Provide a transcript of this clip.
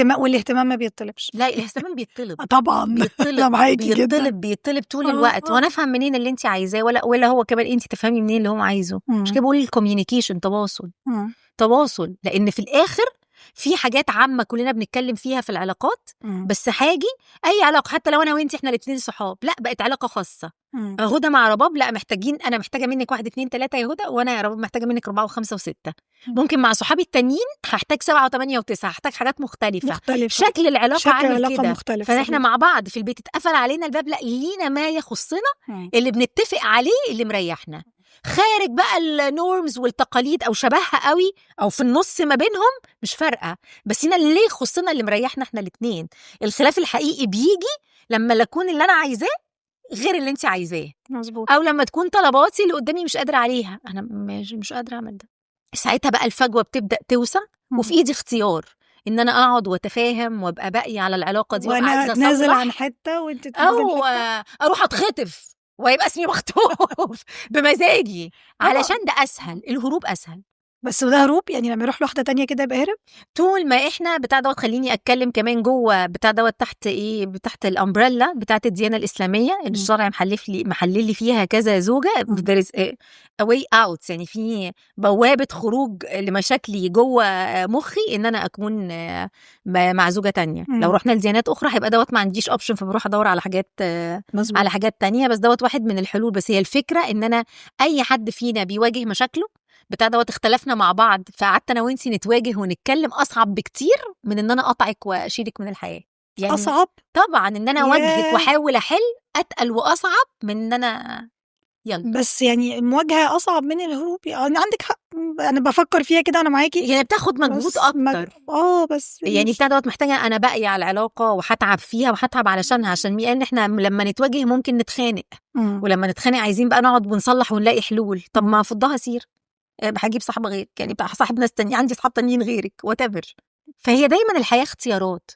والاهتمام ما بيطلبش. لا الاهتمام بيطلب طبعا بيطلب طول الوقت. وانا افهم منين اللي انت عايزاه ولا هو كمان انت تفهمي منين اللي هو عايزه. مش كده بقول الكوميونيكيشن، تواصل. لان في الاخر في حاجات عامه كلنا بنتكلم فيها في العلاقات، بس هاجي اي علاقه حتى لو انا وانت احنا الاثنين صحاب، لا بقت علاقه خاصه. هدى مع رباب، لا انا محتاجه منك 1 2 3 يا هدى، وانا يا رباب محتاجه منك 4 و5 و6. ممكن مع صحابي التانيين هحتاج 7 و8 و9، هحتاج حاجات مختلفه. شكل العلاقه عامل كده. فاحنا مع بعض في البيت اتقفل علينا الباب، لا لينا ما يخصنا اللي بنتفق عليه اللي مريحنا. خارج بقى النورمز والتقاليد او شبهها قوي او في النص ما بينهم مش فارقه، بس هنا اللي يخصنا اللي مريحنا احنا الاثنين. الخلاف الحقيقي بيجي لما اكون اللي انا عايزاه غير اللي انت عايزاه، مظبوط. او لما تكون طلباتي اللي قدامي مش قادره عليها، انا مش قادره اعمل ده. ساعتها بقى الفجوه بتبدا توسع، وفي ايدي اختيار ان انا اقعد واتفاهم وابقى باقيه على العلاقه دي، وانا اتنازل عن حته وانت تنزل او اروح اتخطف ويبقى اسمي مخطوف بمزاجي، علشان ده اسهل. الهروب اسهل. بس وده هروب يعني لما يروح لواحده تانية كده يبقى هرب. طول ما احنا بتاع دوت، خليني اتكلم كمان جوه بتاع دوت تحت ايه، تحت الامبريلا بتاعت الديانه الاسلاميه اللي الشرع محلل لي فيها كذا زوجه. there is a way out، يعني في بوابه خروج لمشاكلي جوه مخي ان انا اكون مع زوجه تانية. لو رحنا لديانات اخرى هيبقى دوت ما عنديش اوبشن، فبروح ادور على حاجات على حاجات تانية. بس دوت واحد من الحلول. بس هي الفكره ان انا اي حد فينا بيواجه مشاكله بتاع دوت، اختلفنا مع بعض فقعدت انا وانتي نتواجه ونتكلم، اصعب بكتير من ان انا اقطعك واشيلك من الحياه. يعني اصعب طبعا ان انا اواجهك واحاول احل، اتقل واصعب من ان انا بس يعني المواجهه اصعب من الهروب. يعني عندك حق، انا بفكر فيها كده، انا معاكي. يعني بتاخد مجهود اكتر. بس يعني بتاع دوت محتاجه انا باقيه على العلاقه وهتعب فيها وهتعب علشانها، عشان ان احنا لما نتواجه ممكن نتخانق، ولما نتخانق عايزين بقى نقعد ونصلح ونلاقي حلول. طب ما فضها سير، هجيب صاحب غيرك، يعني صاحب ناس تانية، عندي صحاب تانيين غيرك whatever. فهي دايما الحياة اختيارات.